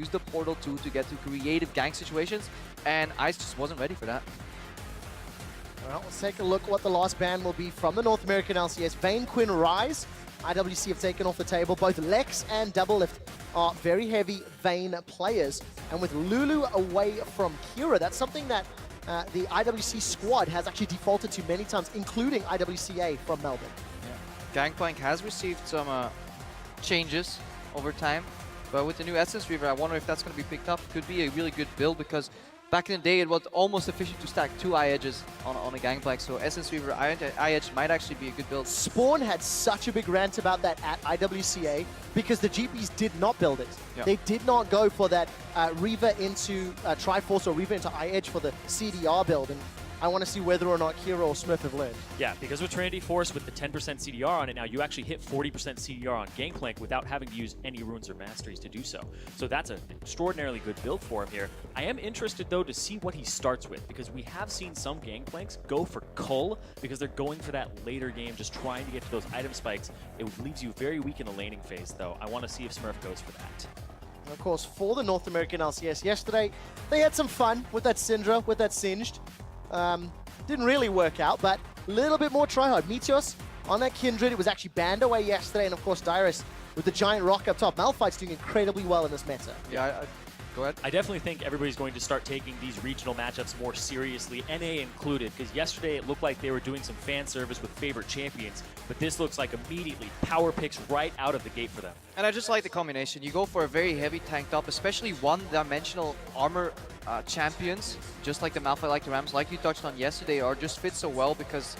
use the Portal 2 to get to creative gank situations, and Ice just wasn't ready for that. Well, let's take a look at what the last ban will be from the North American LCS. Vayne, Quinn, Rise. IWC have taken off the table. Both Lex and Doublelift are very heavy Vayne players. And with Lulu away from Kira, that's something that the IWC squad has actually defaulted to many times, including IWCA from Melbourne. Yeah. Gangplank has received some changes over time, but with the new Essence Reaver, I wonder if that's going to be picked up. Could be a really good build because back in the day, it was almost efficient to stack 2 eye edges on a Gangplank, so Essence Reaver eye edge might actually be a good build. Spawn had such a big rant about that at IWCA because the GPs did not build it. Yep. They did not go for that Reaver into Triforce or Reaver into eye edge for the CDR build, and I want to see whether or not Kira or Smith have learned. Yeah, because with Trinity Force with the 10% CDR on it now, you actually hit 40% CDR on Gangplank without having to use any runes or masteries to do so. So that's an extraordinarily good build for him here. I am interested, though, to see what he starts with, because we have seen some Gangplanks go for Cull because they're going for that later game, just trying to get to those item spikes. It leaves you very weak in the laning phase, though. I want to see if Smurf goes for that. And of course, for the North American LCS yesterday, they had some fun with that Syndra, with that Singed. Didn't really work out, but a little bit more tryhard. Meteos on that Kindred, it was actually banned away yesterday, and of course Dyrus with the giant rock up top. Malphite's doing incredibly well in this meta. Yeah, go ahead. I definitely think everybody's going to start taking these regional matchups more seriously, NA included, because yesterday it looked like they were doing some fan service with favorite champions, but this looks like immediately power picks right out of the gate for them. And I just like the combination. You go for a very heavy tanked up, especially one-dimensional armor champions, just like the Malphite, like the Rams, like you touched on yesterday, are just fit so well because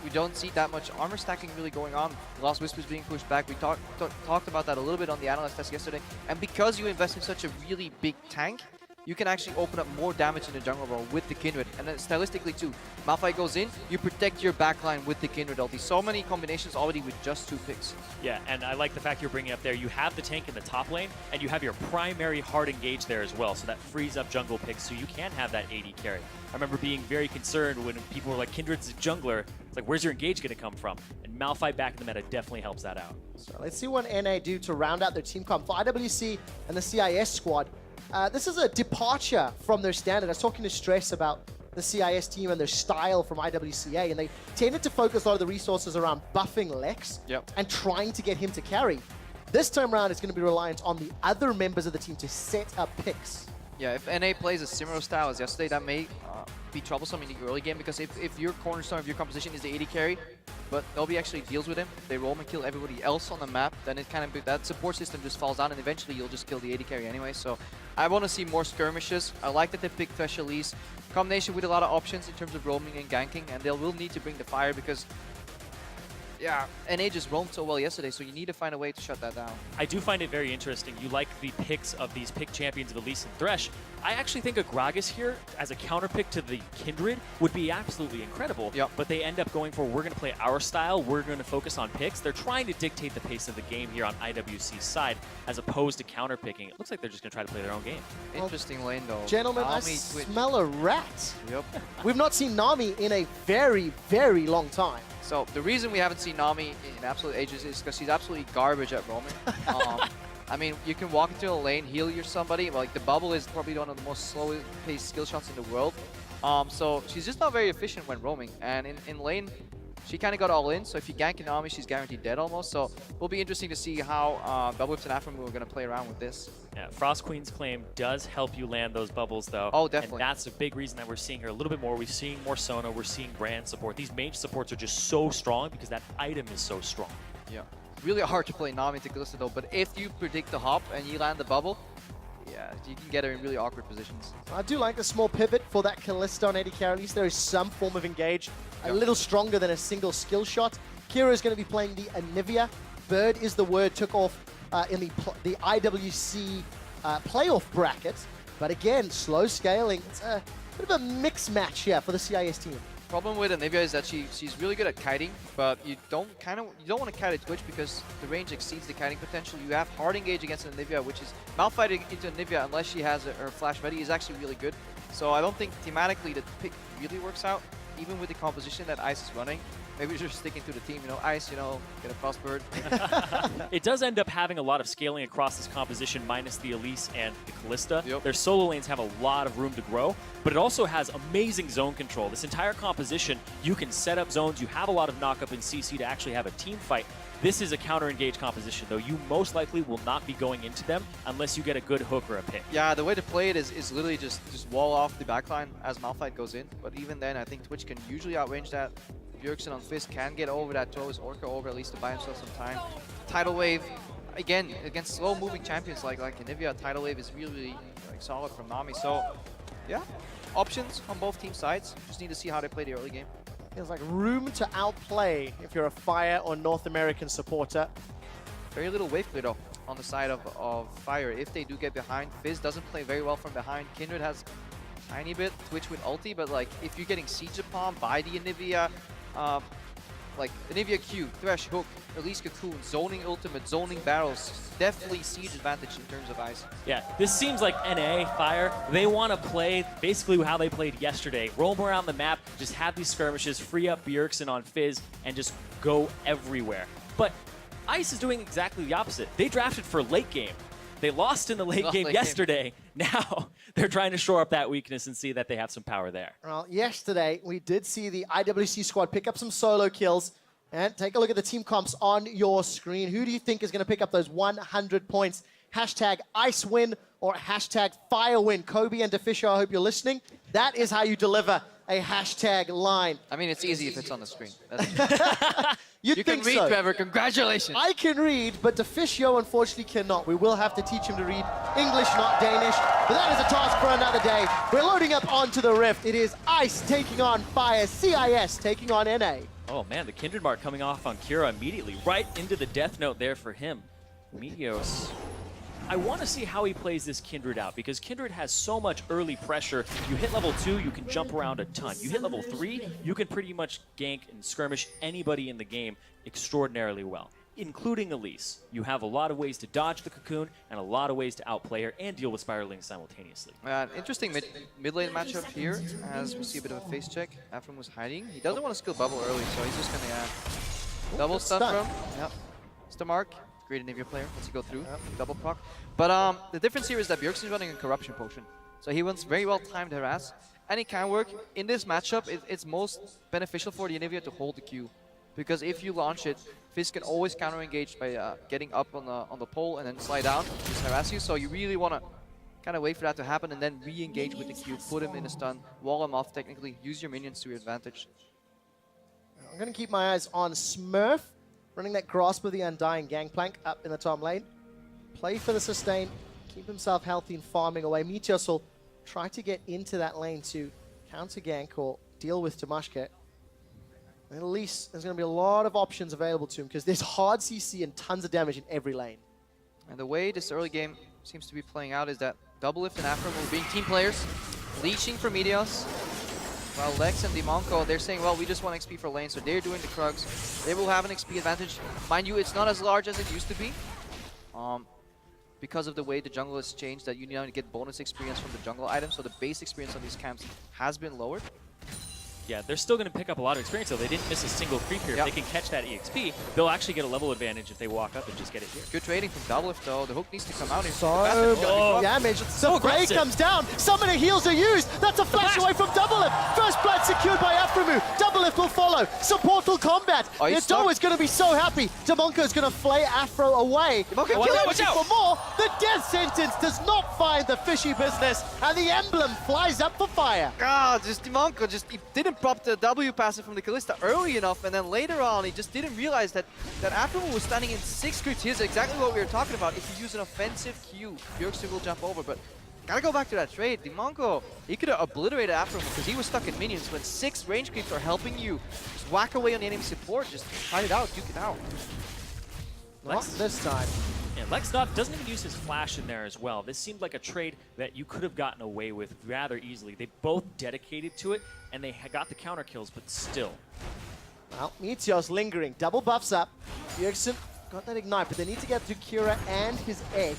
we don't see that much armor stacking really going on. Lost Whispers being pushed back. We talked about that a little bit on the analyst test yesterday. And because you invest in such a really big tank, you can actually open up more damage in the jungle role with the Kindred. And then stylistically too, Malphite goes in, you protect your backline with the Kindred ulti. So many combinations already with just 2 picks. Yeah, and I like the fact you're bringing up there. You have the tank in the top lane, and you have your primary hard engage there as well, so that frees up jungle picks, so you can have that AD carry. I remember being very concerned when people were like, Kindred's a jungler. It's like, where's your engage going to come from? And Malphite back in the meta definitely helps that out. So let's see what NA do to round out their team comp. For IWC and the CIS squad, this is a departure from their standard. I was talking to Stress about the CIS team and their style from IWCA, and they tended to focus a lot of the resources around buffing Lex and trying to get him to carry. This time around, it's going to be reliant on the other members of the team to set up picks. Yeah, if NA plays a similar style as yesterday, that may be troublesome in the early game, because if your cornerstone of your composition is the AD carry, but Obi actually deals with him, they roam and kill everybody else on the map, then it kind of, that support system just falls down, and eventually you'll just kill the AD carry anyway. So I want to see more skirmishes. I like that they pick Thresh Elise, combination with a lot of options in terms of roaming and ganking, and they will need to bring the fire because yeah, NA just roamed so well yesterday, so you need to find a way to shut that down. I do find it very interesting. You like the picks of these pick champions of Elise and Thresh. I actually think a Gragas here, as a counter pick to the Kindred, would be absolutely incredible. Yep. But they end up going for, we're going to play our style, we're going to focus on picks. They're trying to dictate the pace of the game here on IWC's side, as opposed to counter picking. It looks like they're just going to try to play their own game. Interesting lane though. Gentlemen, I Nami smell a rat. Yep. We've not seen Nami in a very, very long time. So the reason we haven't seen Nami in absolute ages is because she's absolutely garbage at roaming. I mean, you can walk into a lane, heal your somebody. Like the bubble is probably one of the most slowest paced skill shots in the world. So she's just not very efficient when roaming. And in lane, she kind of got all in. So if you gank Nami, she's guaranteed dead almost. So it'll be interesting to see how Doublelift and Afromu are going to play around with this. Yeah, Frost Queen's claim does help you land those bubbles, though. Oh, definitely. And that's a big reason that we're seeing her a little bit more. We're seeing more Sona. We're seeing brand support. These mage supports are just so strong because that item is so strong. Yeah. Really hard to play Nami into Kalista though, but if you predict the hop and you land the bubble, yeah, you can get her in really awkward positions. I do like the small pivot for that Kalista on AD carry. At least there is some form of engage, a little stronger than a single skill shot. Kira is going to be playing the Anivia. Bird is the word took off in the IWC playoff bracket. But again, slow scaling. It's a bit of a mixed match here for the CIS team. Problem with Anivia is that she's really good at kiting, but you don't want to kite at Twitch because the range exceeds the kiting potential. You have hard engage against Anivia, which is Malphite into Anivia unless she has her flash ready is actually really good. So I don't think thematically the pick really works out. even with the composition that Ice is running, maybe we're just sticking to the team. You know, Ice, you know, get a Frostbird. It does end up having a lot of scaling across this composition, minus the Elise and the Callista. Yep. Their solo lanes have a lot of room to grow, but it also has amazing zone control. This entire composition, you can set up zones. You have a lot of knock-up in CC to actually have a team fight. This is a counter-engage composition, though. You most likely will not be going into them unless you get a good hook or a pick. Yeah, the way to play it is literally just wall off the backline as Malphite goes in. But even then, I think Twitch can usually outrange that. Bjergsen on Fist can get over that, throw his Orca over at least to buy himself some time. Tidal Wave, again, against slow-moving champions like Anivia, Tidal Wave is really like, solid from Nami. So, yeah, options on both team sides. Just need to see how they play the early game. Feels like room to outplay if you're a Fire or North American supporter. Very little wave clear though on the side of Fire. If they do get behind, Fizz doesn't play very well from behind. Kindred has a tiny bit, Twitch with ulti, but like if you're getting siege upon by the Anivia, like Anivia Q, Thresh, Hook, Elise Cocoon, zoning ultimate, zoning barrels, definitely siege advantage in terms of Ice. Yeah, this seems like NA, Fire. They want to play basically how they played yesterday. Roam around the map, just have these skirmishes, free up Bjergsen on Fizz, and just go everywhere. But Ice is doing exactly the opposite. They drafted for late game. They lost in the late game yesterday. Now they're trying to shore up that weakness and see that they have some power there. Well, yesterday we did see the IWC squad pick up some solo kills. And take a look at the team comps on your screen. Who do you think is going to pick up those 100 points? Hashtag Ice win or hashtag Fire win. Kobe and Deficio, I hope you're listening. That is how you deliver a hashtag line. I mean, it's easy if it's on the screen. You can read, so. Trevor. Congratulations. I can read, but Deficio unfortunately cannot. We will have to teach him to read English, not Danish. But that is a task for another day. We're loading up onto the Rift. It is Ice taking on Fire, CIS taking on NA. Oh man, the Kindred mark coming off on Kira immediately, right into the death note there for him. Meteos. I want to see how he plays this Kindred out, because Kindred has so much early pressure. You hit level 2, you can jump around a ton. You hit level 3, you can pretty much gank and skirmish anybody in the game extraordinarily well, including Elise. You have a lot of ways to dodge the cocoon and a lot of ways to outplay her and deal with spiraling simultaneously. Interesting mid lane matchup here as we see a bit of a face check. Afram was hiding. He doesn't want to skill bubble early, so he's just going to double stun from. Yep. It's the mark. Great Anivia player once you go through. Yep. Double proc. But the difference here is that Bjergsen is running a corruption potion. So he wants very well timed harass. And it can work. In this matchup, it's most beneficial for the Anivia to hold the Q. Because if you launch it, Fizz can always counter-engage by getting up on the pole and then slide down, just harass you. So you really want to kind of wait for that to happen and then re-engage with the Q, put him in a stun, wall him off technically, use your minions to your advantage. I'm going to keep my eyes on Smurf, running that Grasp of the Undying Gangplank up in the top lane. Play for the sustain, keep himself healthy and farming away. Meteos will try to get into that lane to counter gank or deal with Tamashka. At least there's going to be a lot of options available to him because there's hard CC and tons of damage in every lane. And the way this early game seems to be playing out is that Doublelift and Afram will being team players, leeching for Meteos, while Lex and Dimonko, they're saying, well, we just want XP for lane, so they're doing the Krugs. They will have an XP advantage. Mind you, it's not as large as it used to be. Because of the way the jungle has changed, that you now get bonus experience from the jungle items, so the base experience on these camps has been lowered. Yeah, they're still going to pick up a lot of experience, though. They didn't miss a single creep here. If they can catch that EXP, they'll actually get a level advantage if they walk up and just get it here. Good trading from Doublelift, though. The hook needs to come out here. So damage. The break comes down. Summoner heals are used. That's a flash away from Doublelift. First blood secured by Aframu. Doublelift will follow. Support combat. Yado is going to be so happy. Demonko is going to flay Afro away. Watch out for more. The death sentence does not find the fishy business, and the emblem flies up for Fire. God, just Dimonko he didn't prop the W passive from the Callista early enough, and then later on he just didn't realize that Aframu was standing in 6 creeps. Here's exactly what we were talking about. If you use an offensive Q, Bjergsen will jump over, but gotta go back to that trade. Dimonko, he could have obliterated Aframu because he was stuck in minions. When 6 range creeps are helping you, just whack away on the enemy support, just fight it out, duke it out. Not this time. And Lex doesn't even use his flash in there as well. This seemed like a trade that you could have gotten away with rather easily. They both dedicated to it, and they got the counter kills, but still. Well, Meteos lingering. Double buffs up. Bjergsen got that ignite, but they need to get to Kira and his egg.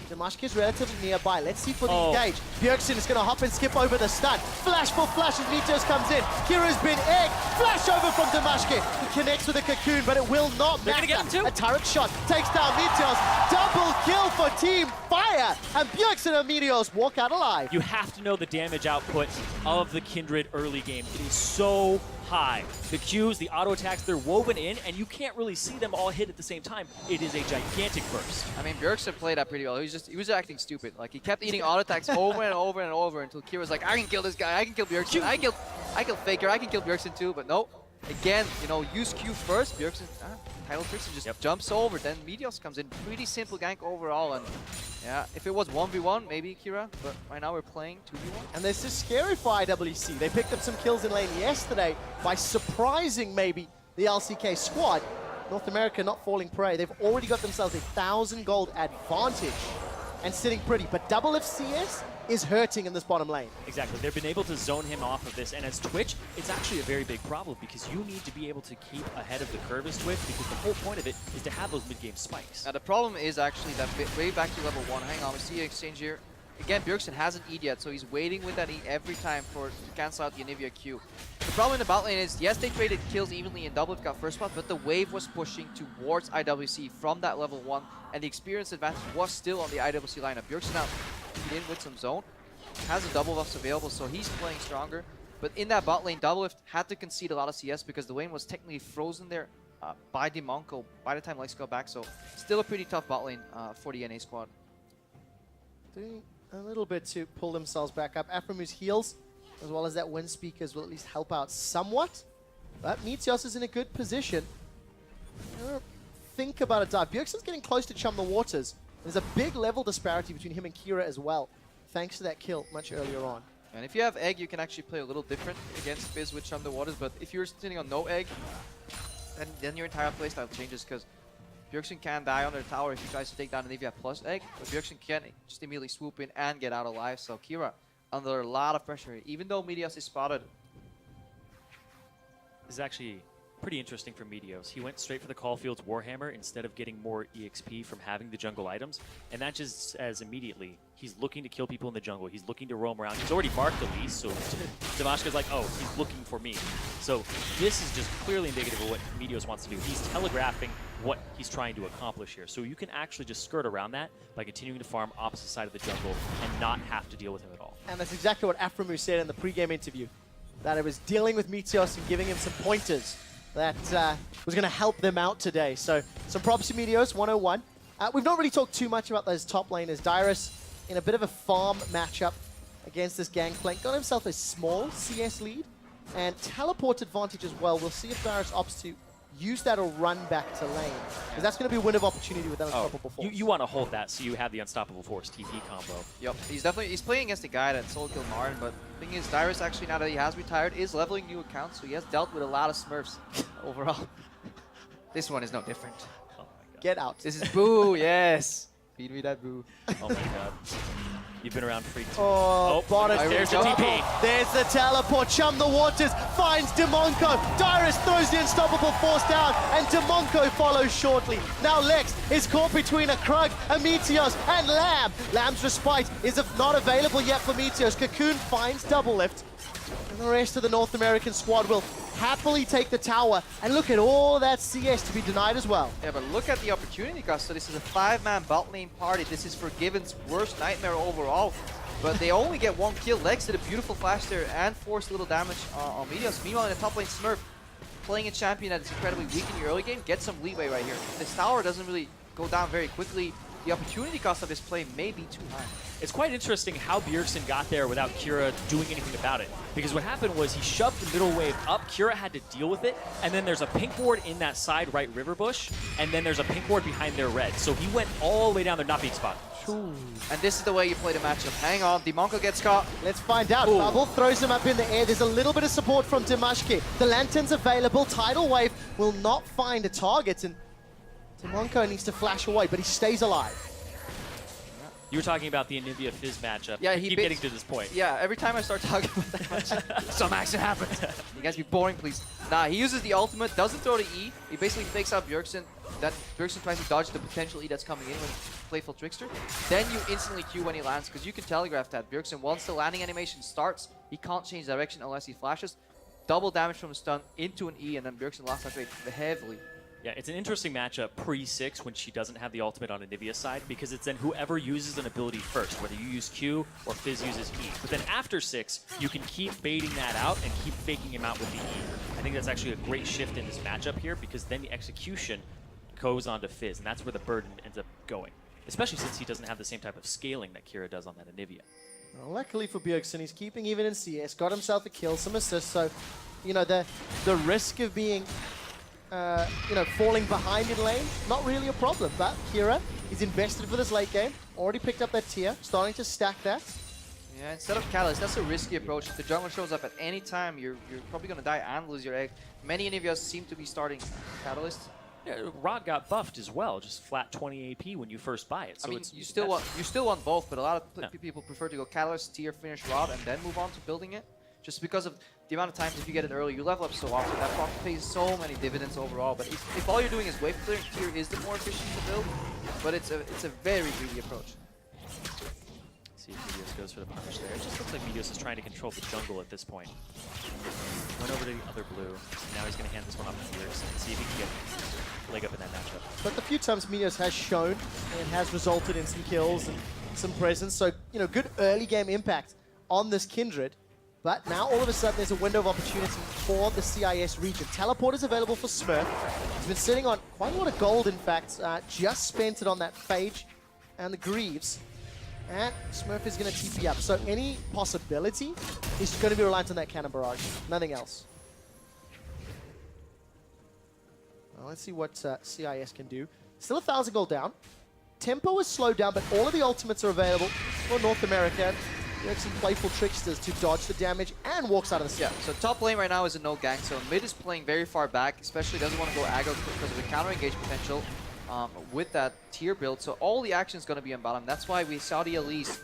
Damashq is relatively nearby. Let's see for the engage. Bjergsen is going to hop and skip over the stun. Flash for flash as Meteos comes in. Kira's been egged. Flash over from Damashq. He connects with a cocoon, but it will not matter. They're gonna get him too. A turret shot takes down Meteos. Double kill for Team Fire. And Bjergsen and Meteos walk out alive. You have to know the damage output of the Kindred early game. It is so high. The Qs, the auto attacks, they're woven in, and you can't really see them all hit at the same time. It is a gigantic burst. I mean, Bjergsen played that pretty well. He was acting stupid. Like, he kept eating auto attacks over and over and over until Kira was like, I can kill this guy, I can kill Bjergsen, I kill Faker, I can kill Bjergsen too, but no. Again, you know, use Q first. Bjergsen, title tricks and just jumps over. Then Meteos comes in. Pretty simple gank overall. And yeah, if it was 1v1, maybe Kira. But right now we're playing 2v1. And this is scary for IWC. They picked up some kills in lane yesterday by surprising maybe the LCK squad. North America not falling prey. They've already got themselves 1,000 gold advantage and sitting pretty. But double FCS is hurting in this bottom lane. Exactly. They've been able to zone him off of this, and as Twitch, it's actually a very big problem because you need to be able to keep ahead of the curve as Twitch because the whole point of it is to have those mid-game spikes. Now the problem is actually that way back to level 1. Hang on, we see an exchange here. Again, Bjergsen hasn't E'd yet, so he's waiting with that E every time to cancel out the Anivia Q. The problem in the bot lane is, yes, they traded kills evenly and Doublelift got first spot, but the wave was pushing towards IWC from that level 1, and the experience advantage was still on the IWC lineup. Bjergsen now in with some zone, has a double buffs available, so he's playing stronger. But in that bot lane, Doublelift had to concede a lot of CS because the lane was technically frozen there by Demonko by the time Lex got back, so still a pretty tough bot lane for the NA squad. Doing a little bit to pull themselves back up. Aframu's heals, as well as that wind speakers, will at least help out somewhat. But Meteos is in a good position. Think about a dive. Bjergsen's getting close to Chum the Waters. There's a big level disparity between him and Kira as well, thanks to that kill much earlier on. And if you have Egg, you can actually play a little different against Fizz with Chum the Waters, but if you're sitting on no Egg, then your entire playstyle changes because Bjergsen can die under the tower if he tries to take down Anivia plus Egg, but Bjergsen can just immediately swoop in and get out alive, so Kira under a lot of pressure, even though Meteos is spotted. This is actually pretty interesting for Meteos. He went straight for the Caulfield's Warhammer instead of getting more EXP from having the jungle items, and that just says immediately he's looking to kill people in the jungle. He's looking to roam around. He's already marked Elise, so Damashq like, oh, he's looking for me. So this is just clearly indicative of what Meteos wants to do. He's telegraphing what he's trying to accomplish here. So you can actually just skirt around that by continuing to farm opposite side of the jungle and not have to deal with him at all. And that's exactly what Aframu said in the pre-game interview, that it was dealing with Meteos and giving him some pointers that was going to help them out today. So some props to Meteos, 101. We've not really talked too much about those top laners. Dyrus in a bit of a farm matchup against this Gangplank. Got himself a small CS lead and teleport advantage as well. We'll see if Dyrus opts to use that or run back to lane, because that's going to be a win of opportunity with that Unstoppable Force. You want to hold that so you have the Unstoppable Force TP combo. Yep, he's playing against a guy that solo killed Marin, but the thing is, Dyrus actually, now that he has retired, is leveling new accounts, so he has dealt with a lot of Smurfs overall. This one is no different. Oh my god. Get out. This is Boo, yes! Feed me that Boo. Oh my god. You've been around Freak too. Oh, bottom. There's the TP. There's the teleport. Chum the Waters finds Demonko. Dyrus throws the Unstoppable Force down, and Demonko follows shortly. Now Lex is caught between a Krug, a Meteos, and Lamb. Lamb's Respite is not available yet for Meteos. Cocoon finds Doublelift. And the rest of the North American squad will happily take the tower, and look at all that CS to be denied as well. Yeah, but look at the opportunity cost. So this is a 5-man bot lane party. This is Forgiven's worst nightmare overall. But they only get one kill. Lex did a beautiful flash there and forced little damage on Meteos. Meanwhile, in the top lane, Smurf playing a champion that is incredibly weak in the early game gets some leeway right here. This tower doesn't really go down very quickly. The opportunity cost of this play may be too high. It's quite interesting how Bjergsen got there without Kira doing anything about it. Because what happened was he shoved the middle wave up, Kira had to deal with it, and then there's a pink ward in that side right river bush, and then there's a pink ward behind their red. So he went all the way down there not being spotted. And this is the way you play the matchup. Hang on, Demonko gets caught. Let's find out. Bubble throws him up in the air. There's a little bit of support from Damashq. The lantern's available. Tidal Wave will not find a target, and Demonko needs to flash away, but he stays alive. You were talking about the Anivia Fizz matchup. Yeah, Keep getting to this point. Yeah, every time I start talking about that match, some action happens. You guys be boring, please. Nah, he uses the ultimate, doesn't throw the E. He basically fakes out Bjergsen. That Bjergsen tries to dodge the potential E that's coming in when Playful Trickster. Then you instantly Q when he lands, because you can telegraph that. Bjergsen, once the landing animation starts, he can't change direction unless he flashes. Double damage from a stun into an E, and then Bjergsen last that rate heavily. Yeah, it's an interesting matchup pre-6 when she doesn't have the ultimate on Anivia's side, because it's then whoever uses an ability first, whether you use Q or Fizz uses E. But then after 6, you can keep baiting that out and keep faking him out with the E. I think that's actually a great shift in this matchup here, because then the execution goes on to Fizz, and that's where the burden ends up going. Especially since he doesn't have the same type of scaling that Kira does on that Anivia. Well, luckily for Bjergsen, he's keeping even in CS, got himself a kill, some assists, so, you know, the risk of being falling behind in lane, not really a problem. But Kira is invested for this late game. Already picked up that tier, starting to stack that. Yeah, instead of Catalyst, that's a risky approach. If the jungler shows up at any time, you're probably going to die and lose your egg. Many Anivias seem to be starting Catalyst. Yeah, Rod got buffed as well, just flat 20 AP when you first buy it. So I mean, it's, you still want both, but a lot of people prefer to go Catalyst, tier, finish Rod, and then move on to building it. Just because of the amount of times if you get it early, you level up so often. That proc pays so many dividends overall. But if all you're doing is wave clearing, tier is the more efficient to build. But it's a very greedy approach. See if Meteos goes for the punish there. It just looks like Meteos is trying to control the jungle at this point. Went over to the other blue. Now he's going to hand this one off to Bjergsen and see if he can get a leg up in that matchup. But the few times Meteos has shown and has resulted in some kills and some presence. So, you know, good early game impact on this Kindred. But now all of a sudden there's a window of opportunity for the CIS region. Teleport is available for Smurf. He's been sitting on quite a lot of gold, in fact. Just spent it on that Phage and the Greaves. And Smurf is going to TP up. So any possibility is going to be reliant on that Cannon Barrage. Nothing else. Well, let's see what CIS can do. Still 1,000 gold down. Tempo is slowed down, but all of the ultimates are available for North America. You have some Playful Tricksters to dodge the damage and walks out of the side. Yeah, so top lane right now is a no gank, so mid is playing very far back, especially doesn't want to go aggro because of the counter engage potential with that tier build. So all the action is going to be on bottom. That's why we saw the Elise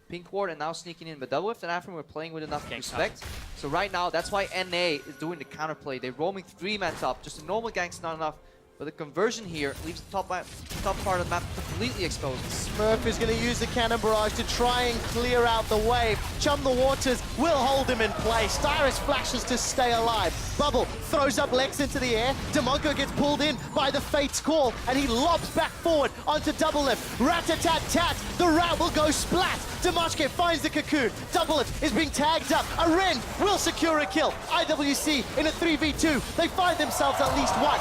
Pink Ward and now sneaking in. But Double Lift and Afrin were playing with enough respect. So right now, that's why NA is doing the counter play. They're roaming 3-man top. Just a normal gank's not enough. But the conversion here leaves the top part of the map completely exposed. Smurf is going to use the Cannon Barrage to try and clear out the wave. Chum the Waters will hold him in place. Styrus flashes to stay alive. Bubble throws up Lex into the air. Demonko gets pulled in by the Fate's Call, and he lobs back forward onto Double Lift. Rat-a-tat-tat. The rat will go splat. Demoshke finds the cocoon. Double Lift is being tagged up. A Ren will secure a kill. IWC in a 3v2. They find themselves at least one.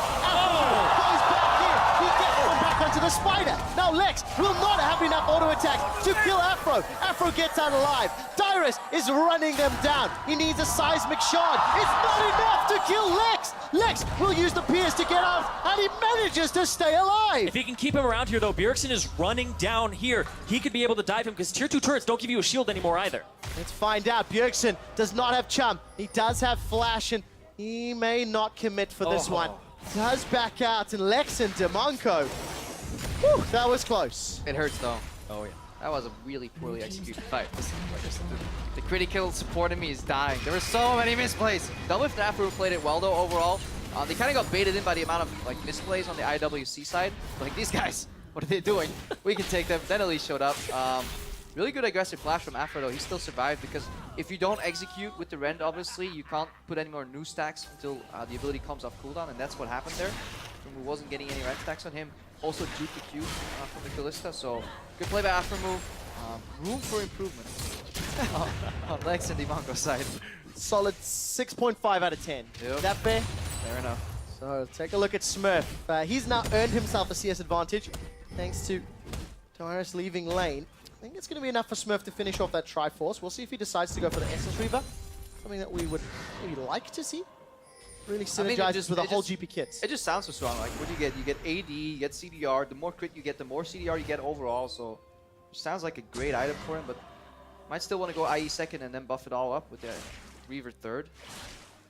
Goes back in. He gets one back onto the spider. Now Lex will not have enough auto attacks to kill Afro. Afro gets out alive. Dyrus is running them down. He needs a seismic shard. It's not enough to kill Lex. Lex will use the Pierce to get out, and he manages to stay alive. If he can keep him around here, though, Bjergsen is running down here. He could be able to dive him because tier 2 turrets don't give you a shield anymore either. Let's find out. Bjergsen does not have Chum. He does have Flash, and he may not commit for this one. Does back out, and Lex and Demonko. Whew, that was close. It hurts though. Oh, yeah. That was a really poorly executed fight. The critical support in me is dying. There were so many misplays. Double Lift and Afro played it well though overall. They kind of got baited in by the amount of like misplays on the IWC side. Like these guys, what are they doing? We can take them. Then Elise showed up. Really good aggressive flash from Afro though. He still survived because if you don't execute with the Rend, obviously, you can't put any more new stacks until the ability comes off cooldown, and that's what happened there. He wasn't getting any Rend stacks on him. Also due to Q from the Kalista, so good play by Afro move. Room for improvement on Lex and Demonko's side. Solid 6.5 out of 10. Yep. That fair? Fair enough. So take a look at Smurf. He's now earned himself a CS advantage thanks to Dyrus leaving lane. I think it's going to be enough for Smurf to finish off that Triforce. We'll see if he decides to go for the Essence Reaver. Something that we would maybe like to see. Really synergizes with the whole GP kits. It just sounds so strong. Like what do you get? You get AD, you get CDR. The more crit you get, the more CDR you get overall. So it sounds like a great item for him, but might still want to go IE second and then buff it all up with the Reaver third.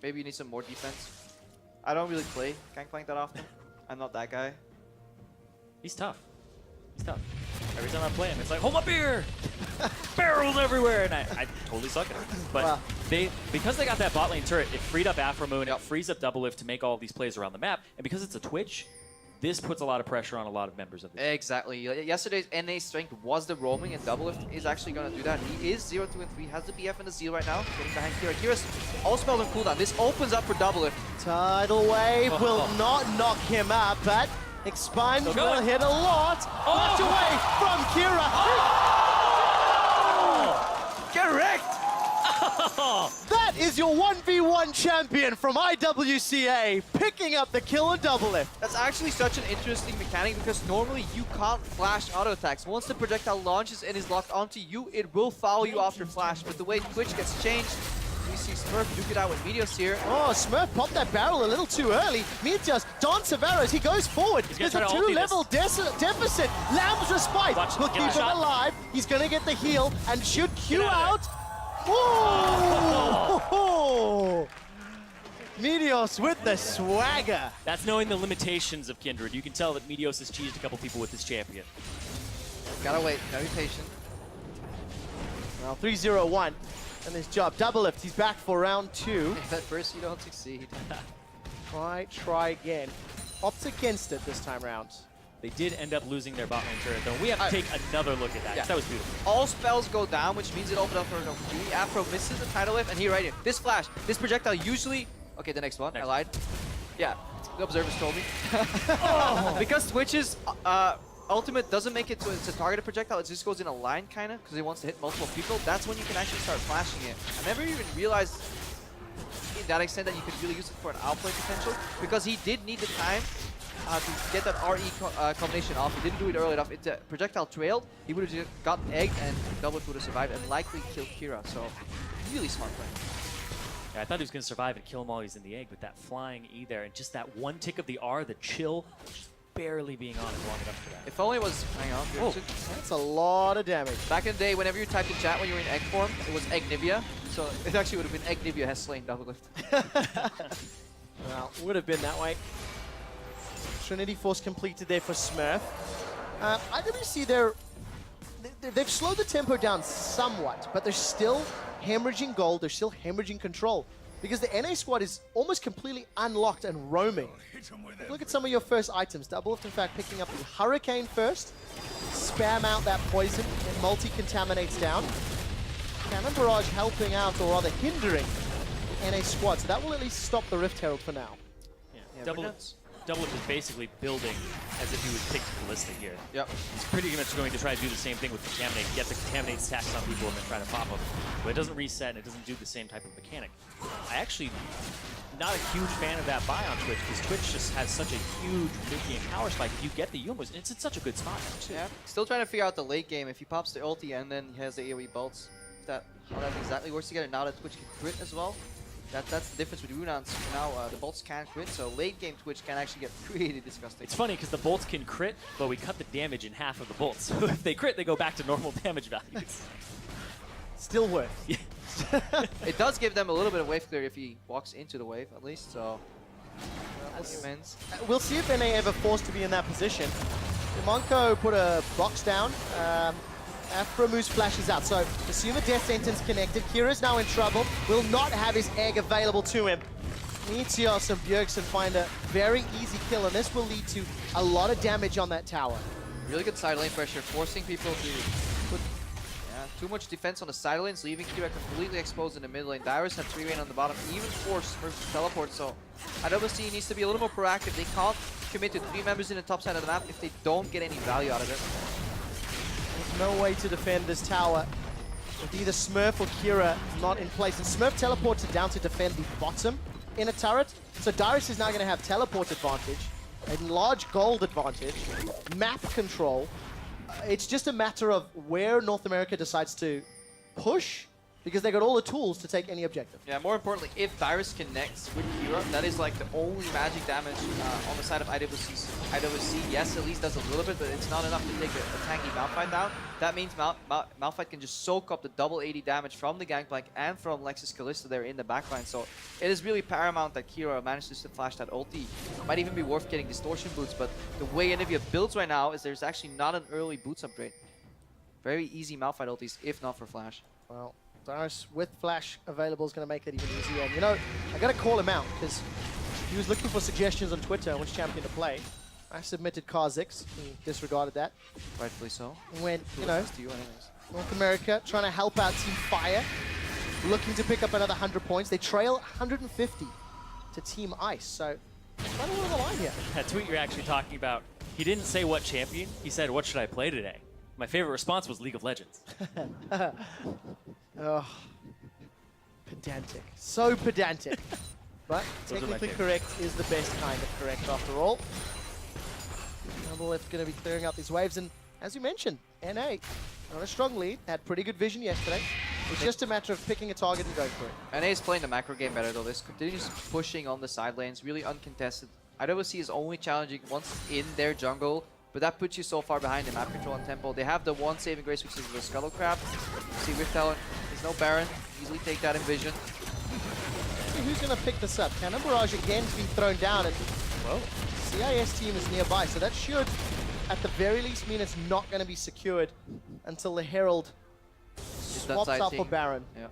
Maybe you need some more defense. I don't really play Gangplank that often. I'm not that guy. He's tough. He's tough. Every time I play him, it's like, hold my beer! Barrels everywhere! And I totally suck at it. But Wow. because they got that bot lane turret, it freed up Afromoon, Yep. it frees up Double Lift to make all of these plays around the map. And because it's a Twitch, this puts a lot of pressure on a lot of members of the team. Exactly. Yesterday's NA strength was the roaming, and Doublelift is actually going to do that. He is 0, 2, and 3, has the BF and the Zeal right now, getting behind Kira. Kira's all spelled on cooldown. This opens up for Doublelift. Tidal Wave will not knock him out, but Expunge Still will going. hit a lot. Knocked away from Kira. Correct! That is your 1v1 champion from IWCA, picking up the kill on Doublelift. That's actually such an interesting mechanic because normally you can't flash auto attacks. Once the projectile launches and is locked onto you, it will follow you after flash. But the way Twitch gets changed, we see Smurf duke it out with Meteos here. Oh, Smurf popped that barrel a little too early. Meteos, Don Severos, he goes forward. gonna There's a try to ulti two-level deficit. Lamb's Respite Watch, will get keep that him shot. alive. He's going to get the heal and shoot Q Get out out. Ooh! Meteos with the swagger. That's knowing the limitations of Kindred. You can tell that Meteos has cheesed a couple people with his champion. Gotta wait, gotta be patient. Well, 3-0-1 and his job. Doublelift, he's back for round 2. If at first you don't succeed. Try again. Opts against it this time round. They did end up losing their bot lane turret, though. We have to take another look at that, 'cause Yeah. that was beautiful. All spells go down, which means it opened up for an opportunity. Afro misses the tidal wave, and here right here. This flash, this projectile usually... Okay, the next one, I lied. Yeah, the observers told me. Because Twitch's ultimate doesn't make it to it's a targeted projectile, it just goes in a line, kind of, because it wants to hit multiple people. That's when you can actually start flashing it. I never even realized in that extent that you could really use it for an outplay potential, because he did need the time to get that RE combination off. He didn't do it early enough. It's a projectile trailed. He would have just gotten egged and Doublelift would have survived and likely killed Kira. So really smart play. Yeah, I thought he was going to survive and kill him while he's in the egg, but that flying E there, and just that one tick of the R, the chill, just barely being on it long enough for that. If only it was, hang on. Oh. That's a lot of damage. Back in the day, whenever you typed in chat when you were in egg form, it was Eggnivia. So it actually would have been Eggnivia has slain Doublelift. Well, would have been that way. Trinity Force completed there for Smurf. IWC, they've slowed the tempo down somewhat, but they're still hemorrhaging gold, they're still hemorrhaging control, because the NA squad is almost completely unlocked and roaming. Look at some of your first items. Doublelift, in fact, picking up the Hurricane first. Spam out that poison, it multi-contaminates down. Cannon Barrage helping out, or rather hindering, the NA squad, so that will at least stop the Rift Herald for now. Yeah, Doublelift is basically building as if he was picked Ballista here. Yep. He's pretty much going to try to do the same thing with Contaminate, get the Contaminate stacks on people and then try to pop them. But it doesn't reset and it doesn't do the same type of mechanic. I actually not a huge fan of that buy on Twitch, because Twitch just has such a huge mid-game power spike. If you get the Yumas, it's in such a good spot now, too. Yeah. Still trying to figure out the late game. If he pops the ulti and then he has the AoE bolts, how that exactly works together. Now that Twitch can crit as well. That's the difference with Runans. Now the bolts can crit, so late game Twitch can actually get really disgusting. It's funny because the bolts can crit, but we cut the damage in half of the bolts. So if they crit, they go back to normal damage values. Still worth. Yeah. It does give them a little bit of wave clear if he walks into the wave, at least, so... Arguments. We'll see if NA ever forced to be in that position. Monko put a box down. Afromoose flashes out, so assume a death sentence connected. Kira's now in trouble, will not have his egg available to him. Meteos and Bjergsen find a very easy kill, and this will lead to a lot of damage on that tower. Really good side lane pressure, forcing people to put too much defense on the side lanes, leaving Kira completely exposed in the mid lane. Dyrus had 3 lane on the bottom, even forced Smurfs to teleport, so IWC needs to be a little more proactive. They can't commit to 3 members in the top side of the map if they don't get any value out of it. There's no way to defend this tower with either Smurf or Kira not in place. And Smurf teleported down to defend the bottom in a turret. So Dyrus is now going to have teleport advantage, a large gold advantage, map control. It's just a matter of where North America decides to push, because they got all the tools to take any objective. Yeah, more importantly, if Dyrus connects with Kira, that is like the only magic damage on the side of IWC. Yes, at least does a little bit, but it's not enough to take a tanky Malphite down. That means Malphite can just soak up the double 80 damage from the Gangplank and from Lexus Kalista there in the backline. So it is really paramount that Kira manages to flash that ulti. Might even be worth getting Distortion Boots, but the way Anivia builds right now is there's actually not an early Boots upgrade. very easy Malphite ultis, if not for Flash. Well, Darius with Flash available is going to make it even easier. And you know, I got to call him out because he was looking for suggestions on Twitter on which champion to play. I submitted Kha'Zix. He disregarded that. Rightfully so. And went, Who you know, listens to you anyways? North America trying to help out Team Fire, looking to pick up another 100 points. They trail 150 to Team Ice. So, quite a lot on the line here. That tweet you're actually talking about, he didn't say what champion. He said, what should I play today? My favorite response was League of Legends. Oh, pedantic. So pedantic. But Those are my technically favorite. correct is the best kind of correct after all. Double F going to be clearing out these waves. And as you mentioned, NA on a strong lead, had pretty good vision yesterday. It's just a matter of picking a target and going for it. NA is playing the macro game better though. This continues pushing on the side lanes, really uncontested. IWC is only challenging once in their jungle, but that puts you so far behind in map control and tempo. They have the one saving grace, which is the Scuttle Crab. See Rift Talon, there's no Baron. Easily take that in vision. Who's going to pick this up? Cannon Barrage again's been thrown down, and Well, CIS team is nearby, so that should, at the very least, mean it's not going to be secured until the Herald swaps side out for thing. Baron. Yeah.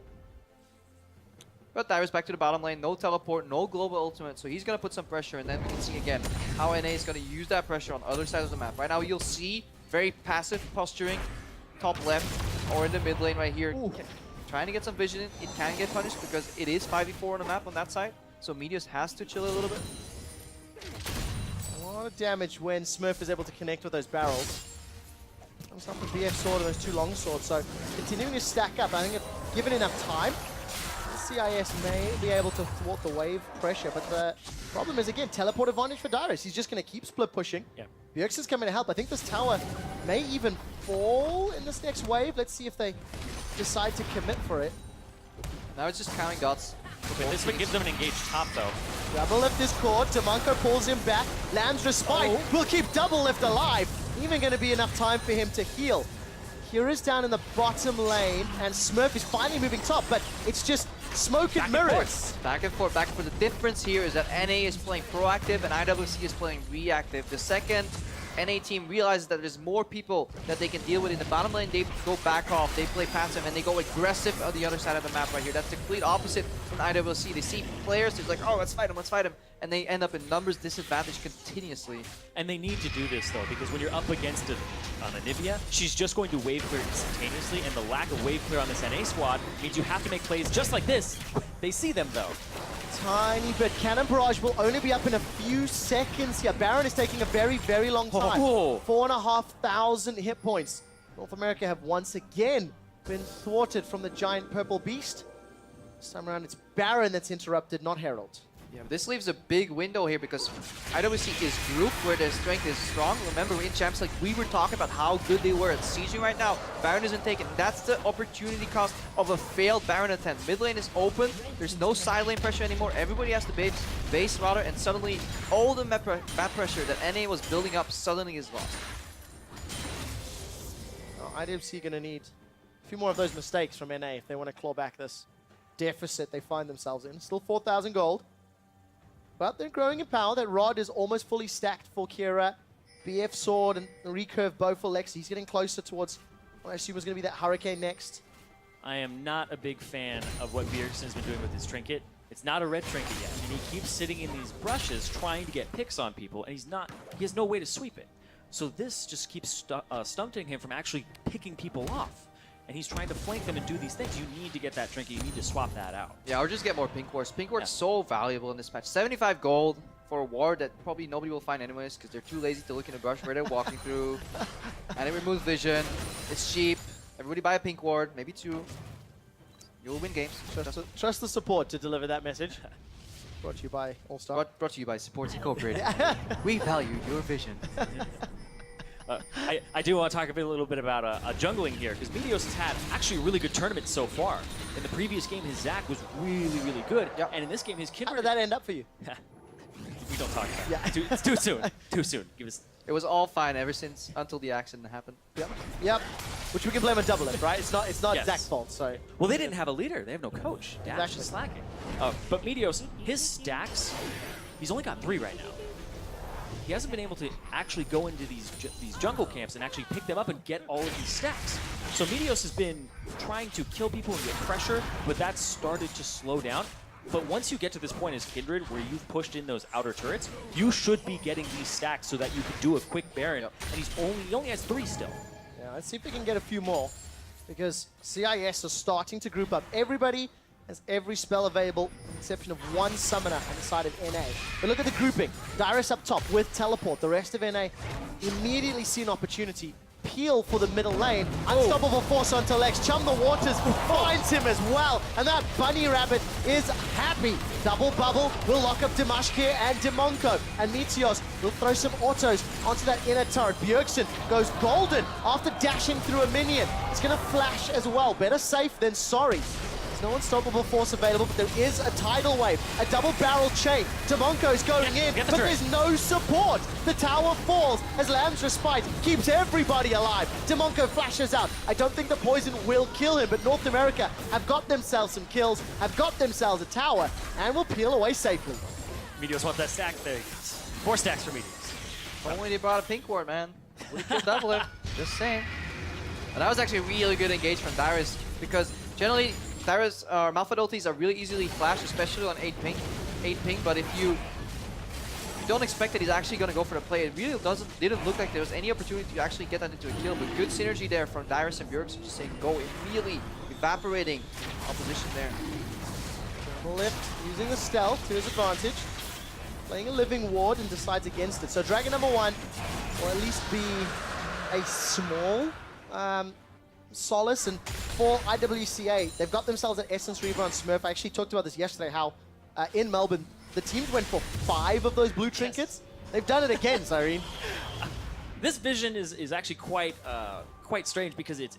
But Darius back to the bottom lane, no teleport, no global ultimate, so he's going to put some pressure, and then we can see again how NA is going to use that pressure on the other side of the map. Right now you'll see very passive posturing, top left, or in the mid lane right here. Ooh. Trying to get some vision in, it can get punished because it is 5v4 on the map on that side, so Meteos has to chill a little bit. A lot of damage when Smurf is able to connect with those barrels. Comes up with BF sword and those two long swords, so continuing to stack up. I think if given enough time, CIS may be able to thwart the wave pressure, but the problem is, again, teleport advantage for Darius. He's just going to keep split pushing. yeah. Bjergsen is coming to help. I think this tower may even fall in this next wave. Let's see if they decide to commit for it. Now it's just counting dots. Okay, this one gives them an engaged top, though. Double lift is caught. Demonko pulls him back. Lamb's respite will keep double lift alive. Even going to be enough time for him to heal. Kira's down in the bottom lane, and Smurf is finally moving top, but it's just smoke and mirrors. Back and forth, back and forth. The difference here is that NA is playing proactive and IWC is playing reactive. The second NA team realizes that there's more people that they can deal with in the bottom lane, they go back off, they play passive, and they go aggressive on the other side of the map right here. That's the complete opposite from IWC. They see players, they're like, oh, let's fight him, and they end up in numbers disadvantage continuously. And they need to do this, though, because when you're up against a Anivia, she's just going to wave clear instantaneously, and the lack of wave clear on this NA squad means you have to make plays just like this. They see them, though. Tiny bit. Cannon Barrage will only be up in a few seconds here. Baron is taking a very, very long time. Oh. 4,500 hit points. North America have once again been thwarted from the giant purple beast. This time around, it's Baron that's interrupted, not Herald. Yeah, but this leaves a big window here because IWC is grouped where their strength is strong. Remember, in Champs League, we were talking about how good they were at sieging right now. Baron isn't taken. That's the opportunity cost of a failed Baron attempt. Mid lane is open. There's no side lane pressure anymore. Everybody has to base router, and suddenly all the map pressure that NA was building up suddenly is lost. Oh, IWC going to need a few more of those mistakes from NA if they want to claw back this deficit they find themselves in. Still 4,000 gold. But they're growing in power. That rod is almost fully stacked for Kira. BF sword and the recurve bow for Lex. He's getting closer towards what I assume is going to be that Hurricane next. I am not a big fan of what Bjergsen's been doing with his trinket. It's not a red trinket yet, and he keeps sitting in these brushes trying to get picks on people, and he has no way to sweep it. So this just keeps stunting him from actually picking people off. And he's trying to flank them and do these things. You need to get that trinket. You need to swap that out. Yeah, or just get more pink wards. Pink wards so valuable in this match. 75 gold for a ward that probably nobody will find anyways because they're too lazy to look in a brush where they're walking through. And it removes vision. It's cheap. Everybody buy a pink ward, maybe two. You'll win games. Trust the support to deliver that message. Brought to you by All-Star. Brought to you by Supports Incorporated. We value your vision. I do want to talk a little bit about jungling here, because Meteos has had actually a really good tournament so far. In the previous game, his Zac was really, really good. Yep. And in this game, his How Kindred... did that end up for you? We don't talk about Yeah. it. It's too soon. Too soon. Give us... It was all fine until the accident happened. Yep. Which we can blame on Double Lift, right? It's not Yes. Zac's fault, so. Well, they didn't have a leader. They have no coach. Dash Exactly. is slacking. But Meteos, his stacks, he's only got 3 right now. he hasn't been able to actually go into these jungle camps and actually pick them up and get all of these stacks. So Meteos has been trying to kill people and get pressure, but that's started to slow down. But once you get to this point as Kindred, where you've pushed in those outer turrets, you should be getting these stacks so that you can do a quick Baron. And he only has 3 still. Yeah, let's see if we can get a few more, because CIS are starting to group up. Everybody has every spell available, with the exception of one summoner on the side of NA. But look at the grouping. Dyrus up top with teleport. The rest of NA immediately see an opportunity. Peel for the middle lane. Unstoppable force onto Lex. Chum the Waters finds him as well. And that bunny rabbit is happy. Double bubble will lock up Dimashkir and Dimonko. And Meteos will throw some autos onto that inner turret. Bjergsen goes golden after dashing through a minion. He's going to flash as well. Better safe than sorry. There's no unstoppable force available, but there is a tidal wave, a double barrel chain. Dimonko's going in, but there's no support. The tower falls as Lamb's Respite keeps everybody alive. Dimonko flashes out. I don't think the poison will kill him, but North America have got themselves some kills, have got themselves a tower, and will peel away safely. Meteos wants that stack there. 4 stacks for Meteos. Only they brought a pink ward, man. We could double it. Just saying. And that was actually a really good engage from Dyrus, because generally Dyrus Malphite ultis are really easily flashed, especially on 8 ping, but if you don't expect that he's actually going to go for the play, it really didn't look like there was any opportunity to actually get that into a kill, but good synergy there from Dyrus and Bjergsen, just saying go, immediately evaporating opposition there. Lift using the stealth to his advantage. Playing a living ward and decides against it. So Dragon number 1 will at least be a small solace, and for IWCA, they've got themselves an Essence Reaver on Smurf. I actually talked about this yesterday, how in Melbourne, the teams went for 5 of those blue trinkets. They've done it again, Cyrene. This vision is actually quite strange, because it's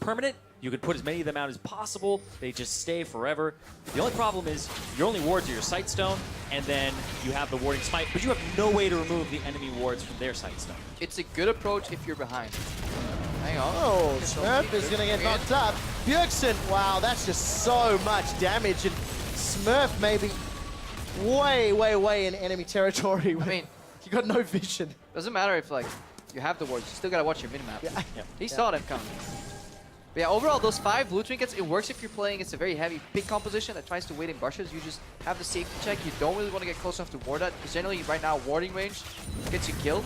permanent. You can put as many of them out as possible. They just stay forever. The only problem is your only wards are your Sightstone, and then you have the Warding Smite, but you have no way to remove the enemy wards from their Sightstone. It's a good approach if you're behind. Hang on. Oh, Smurf is going to get knocked up. Bjergsen, wow, that's just so much damage. And Smurf maybe way in enemy territory. I mean, you got no vision. Doesn't matter if like you have the wards, you still gotta watch your minimap. Yeah. He saw them coming. But yeah, overall, those 5 blue trinkets, it works if you're playing. It's a very heavy pick composition that tries to wait in bushes. You just have the safety check. You don't really want to get close enough to ward that, because generally right now warding range gets you killed.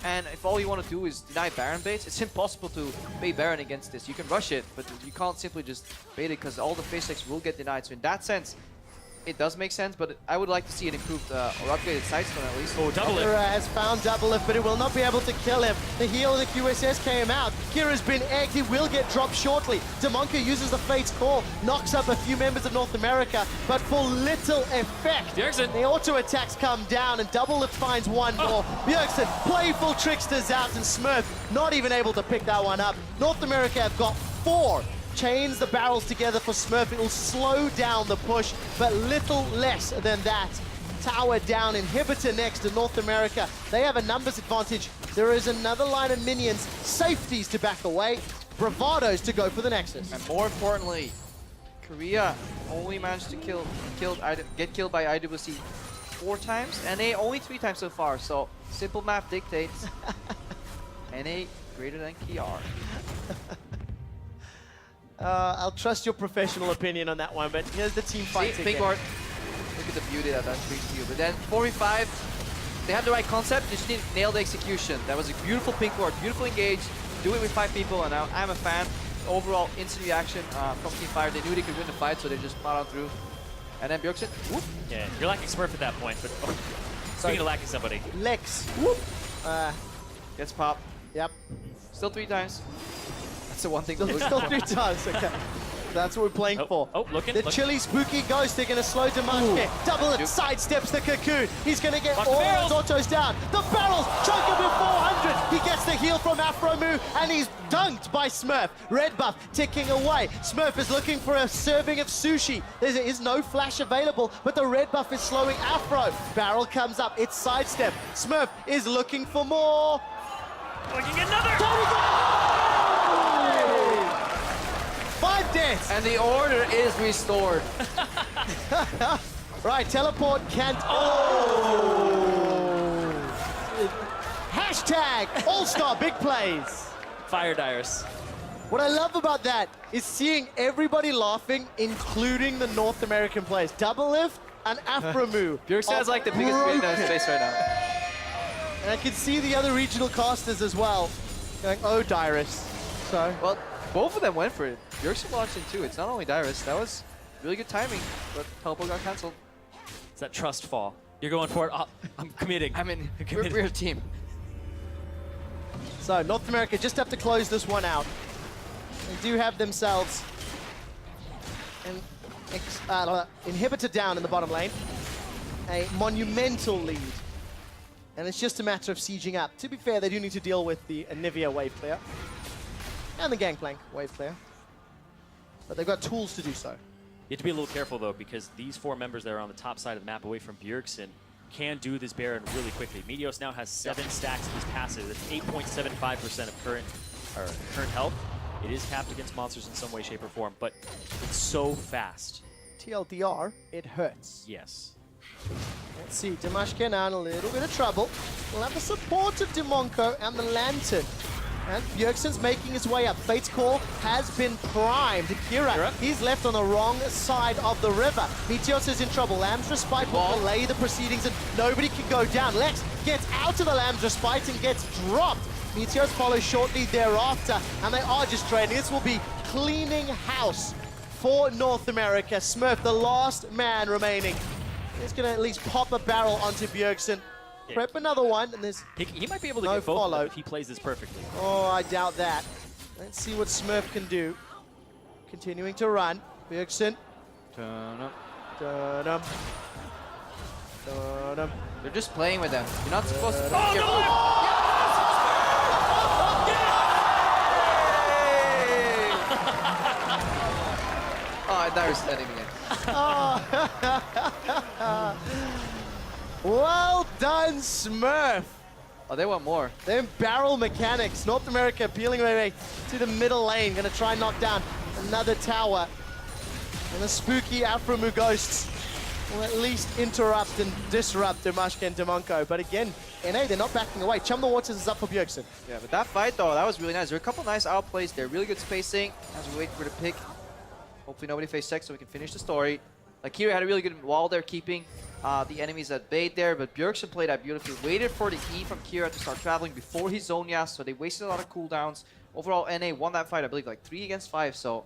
And if all you want to do is deny Baron baits, it's impossible to bait Baron against this. You can rush it, but you can't simply just bait it, because all the phase checks will get denied. So in that sense, it does make sense, but I would like to see an improved or upgraded Sightstone at least. Oh, double lift. Kira has found double lift, but it will not be able to kill him. The heal of the QSS came out. Kira's been egged. He will get dropped shortly. Dimonko uses the Fate's Call, knocks up a few members of North America, but for little effect. Bjergsen. The auto attacks come down, and double lift finds one more. Bjergsen, playful tricksters out, and Smurf not even able to pick that one up. North America have got 4. Chains the barrels together for Smurf. It will slow down the push, but little less than that. Tower down, inhibitor next to North America. They have a numbers advantage. There is another line of minions, safeties to back away, bravados to go for the Nexus. And more importantly, Korea only managed to get killed by IWC 4 times, NA only 3 times so far. So simple math dictates NA greater than KR. I'll trust your professional opinion on that one, but here's the team fight See, pink ward. Look at the beauty that brings to you. But then 4v5, they had the right concept, just didn't nail the execution. That was a beautiful pink ward, beautiful engage. Do it with 5 people, and I'm a fan. Overall, instant reaction from Team Fire. They knew they could win the fight, so they just plowed on through. And then Bjergsen, whoop. Yeah, you're lacking Smurf at that point, but speaking of lacking somebody. Lex, whoop. Gets popped. Yep. Still 3 times. That's the one thing to lose. Still 3 times, okay. That's what we're playing for. Oh, looking. The chilly spooky ghost, they're going to slow Dimashkir. Double it, sidesteps the cocoon. He's going to get all his autos down. The barrels, chunk him with 400. He gets the heal from Afromu, and he's dunked by Smurf. Red buff ticking away. Smurf is looking for a serving of sushi. There is no flash available, but the red buff is slowing Afro. Barrel comes up, it's sidestep. Smurf is looking for more. Looking another! 5 deaths! And the order is restored. Right, teleport can't. Oh! Hashtag All-Star Big Plays. Fire Dyrus. What I love about that is seeing everybody laughing, including the North American players. Double Lift and Aframu. Bjergsen has like the biggest grin on his face right now. And I can see the other regional casters as well going, oh, Dyrus. So, Well, both of them went for it. Bjergsen launched in too. It's not only Dyrus. That was really good timing, but teleport got cancelled. It's that trust fall. You're going for it. Oh, I'm committing. I mean, Committed. we're a team. so North America just have to close this one out. They do have themselves an inhibitor down in the bottom lane. A monumental lead. And it's just a matter of sieging up. To be fair, they do need to deal with the Anivia wave clear. And the Gangplank wave clear. But they've got tools to do so. You have to be a little careful, though, because these 4 members that are on the top side of the map away from Bjergsen can do this Baron really quickly. Meteos now has 7 stacks of his passive. That's 8.75% of current health. It is capped against monsters in some way, shape, or form, but it's so fast. TLDR, it hurts. Yes. Let's see, Dimashka now in a little bit of trouble. We'll have the support of Dimonko and the Lantern. And Bjergsen's making his way up. Fate's Call has been primed. Kira, he's left on the wrong side of the river. Meteos is in trouble. Lamb's Respite will delay the proceedings and nobody can go down. Lex gets out of the Lamb's Respite and gets dropped. Meteos follows shortly thereafter, and they are just trading. This will be cleaning house for North America. Smurf, the last man remaining. He's going to at least pop a barrel onto Bjergsen. Prep another one, and there's He might be able to no get both of them follow. if he plays this perfectly. Oh, I doubt that. Let's see what Smurf can do. Continuing to run. Bjergsen. Turn-up. Dun-dum. Dun-dum. They're just playing with them. You're not supposed to. Oh, no! Oh, Dyrus is letting me in. Well done, Smurf. Oh, they want more. Them barrel mechanics. North America peeling their way to the middle lane. Gonna try and knock down another tower. And the spooky Aframu ghosts will at least interrupt and disrupt Dimashka and Dimonko. But again, NA, they're not backing away. Chum the Waters is up for Bjergsen. Yeah, but that fight though, that was really nice. There were a couple nice outplays there. Really good spacing as we wait for the pick. Hopefully nobody faced Sex so we can finish the story. Kira had a really good wall there, keeping the enemies at bay there, but Bjergsen played that beautifully. Waited for the E from Kira to start traveling before his Zhonya, so they wasted a lot of cooldowns. Overall, NA won that fight, I believe, like 3 against 5, so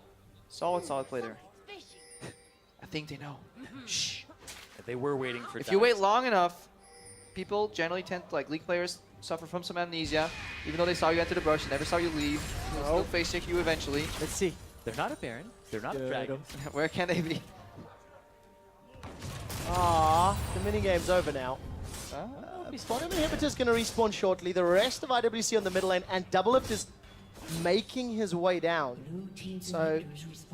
solid play there. I think they know. Shh. They were waiting for If you wait long enough, people generally tend to, like League players, suffer from some amnesia. Even though they saw you enter the brush, they never saw you leave. They'll still face check you eventually. Let's see. They're not a Baron. They're not a Dragon. Where can they be? Ah, the minigame's over now. Bottom inhibitor's going to respawn shortly. The rest of IWC on the middle lane, and Double Lift is making his way down. So,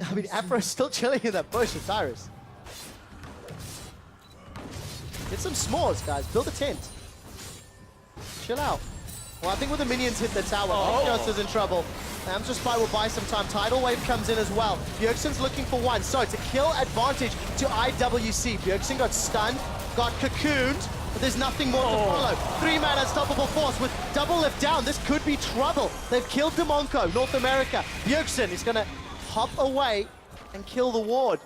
I mean, Afro's still chilling in that bush with Dyrus. Get some s'mores, guys. Build a tent. Chill out. Well, I think when the minions hit the tower, Meteos is in trouble. Am's Spy will buy some time. Tidal Wave comes in as well. Bjergsen's looking for one. So it's a kill advantage to IWC. Bjergsen got stunned, got cocooned, but there's nothing more to follow. 3-man unstoppable force with Double Lift down. This could be trouble. They've killed Dimonko, North America. Bjergsen is going to hop away and kill the ward.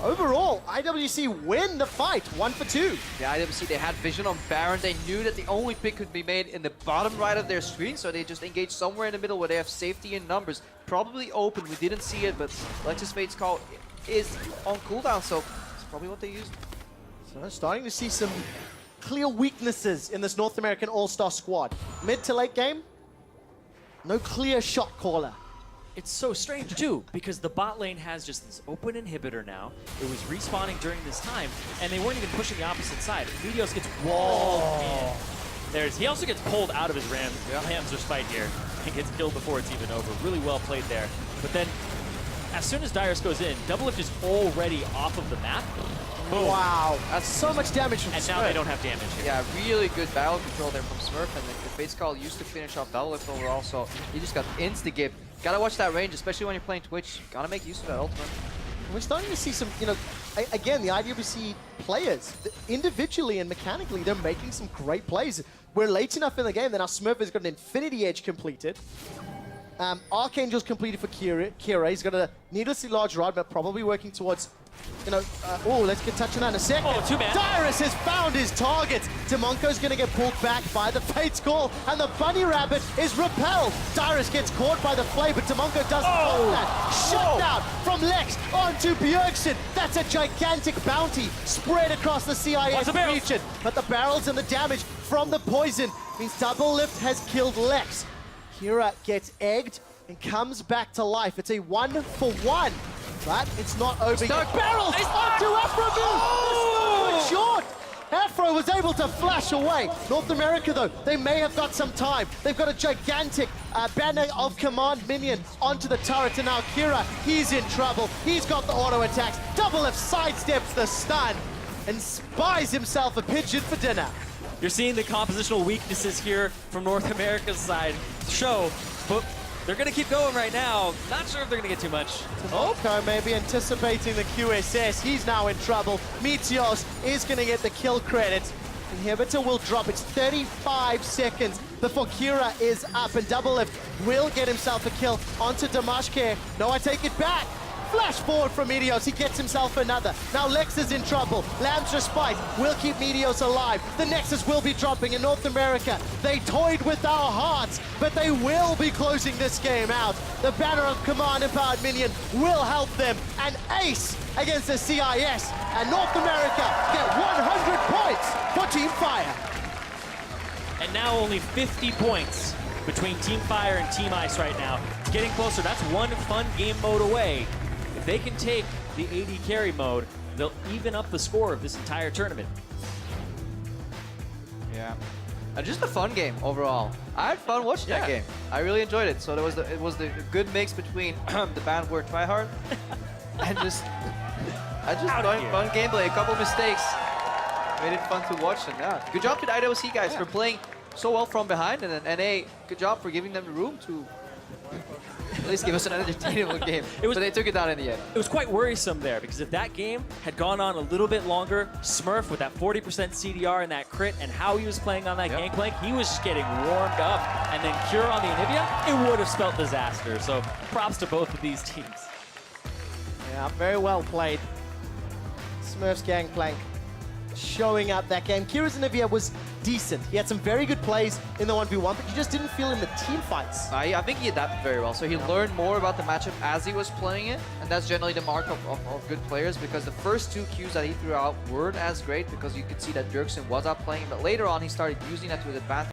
Overall, IWC win the fight, 1 for 2. Yeah, IWC, they had vision on Baron. They knew that the only pick could be made in the bottom right of their screen, so they just engaged somewhere in the middle where they have safety in numbers. Probably open, we didn't see it, but Lexus Fate's call is on cooldown, so it's probably what they used. So starting to see some clear weaknesses in this North American All-Star squad. Mid to late game, no clear shot caller. It's so strange, too, because the bot lane has just this open inhibitor now. It was respawning during this time, and they weren't even pushing the opposite side. Meteos gets walled in. He also gets pulled out of his Rams Respite here and gets killed before it's even over. Really well played there. But then, as soon as Dyrus goes in, Double Lift is already off of the map. Boom. Wow, that's so much damage from And Smurf. now they don't have damage here. Yeah, really good battle control there from Smurf, and the Fate's call used to finish off Double Lift overall, so he just got insta-gift. Gotta watch that range, especially when you're playing Twitch. Gotta make use of that ultimate. We're starting to see some, again, the IWC players, individually and mechanically, they're making some great plays. We're late enough in the game that our Smurf has got an Infinity Edge completed. Archangel's completed for Kira. He's got a needlessly large rod, but probably working towards, let's get touching that in a second. Oh, two-man. Dyrus has found his targets. Demonko's going to get pulled back by the Fate's Call, and the Bunny Rabbit is repelled. Dyrus gets caught by the Flay, but Demonko doesn't want that. Shutdown from Lex onto Bjergsen. That's a gigantic bounty spread across the CIS region. But the barrels and the damage from the poison means Double Lift has killed Lex. Kira gets egged and comes back to life. It's a 1-for-1. But it's not over yet. Barrels onto Afro. Oh! Short. Afro was able to flash away. North America, though, they may have got some time. They've got a gigantic banner of command minion onto the turret, and now Kira, he's in trouble. He's got the auto attacks. Double F sidesteps the stun and spies himself a pigeon for dinner. You're seeing the compositional weaknesses here from North America's side show, but they're going to keep going right now. Not sure if they're going to get too much. Tomoko maybe anticipating the QSS. He's now in trouble. Meteos is going to get the kill credit. Inhibitor will drop. It's 35 seconds before Kira is up, and Double Lift will get himself a kill onto Damashke. No, I take it back. Flash forward from Meteos, he gets himself another. Now Lex is in trouble. Lamb's Respite will keep Meteos alive. The Nexus will be dropping in North America. They toyed with our hearts, but they will be closing this game out. The Banner of Command Empowered Minion will help them. An ace against the CIS, and North America get 100 points for Team Fire. And now only 50 points between Team Fire and Team Ice right now. It's getting closer. That's one fun game mode away. If they can take the AD carry mode, they'll even up the score of this entire tournament. Yeah. Just a fun game overall. I had fun watching that game. I really enjoyed it. So it was the good mix between the band word tryhard and just fun gameplay. A couple mistakes made it fun to watch. And yeah, good job to the IWC guys for playing so well from behind, and then NA, good job for giving them the room to at least give us an entertainable game. But they took it down in the end. It was quite worrisome there, because if that game had gone on a little bit longer, Smurf with that 40% CDR and that crit and how he was playing on that gangplank, he was just getting warmed up. And then Cure on the Anivia, it would have spelled disaster. So props to both of these teams. Yeah, very well played. Smurf's gangplank showing up that game. Kira's Anivia was decent. He had some very good plays in the 1v1, but you just didn't feel in the team fights. I think he adapted very well. So he learned more about the matchup as he was playing it, and that's generally the mark of good players, because the first two Qs that he threw out weren't as great, because you could see that Bjergsen was out playing, but later on he started using that to his advantage.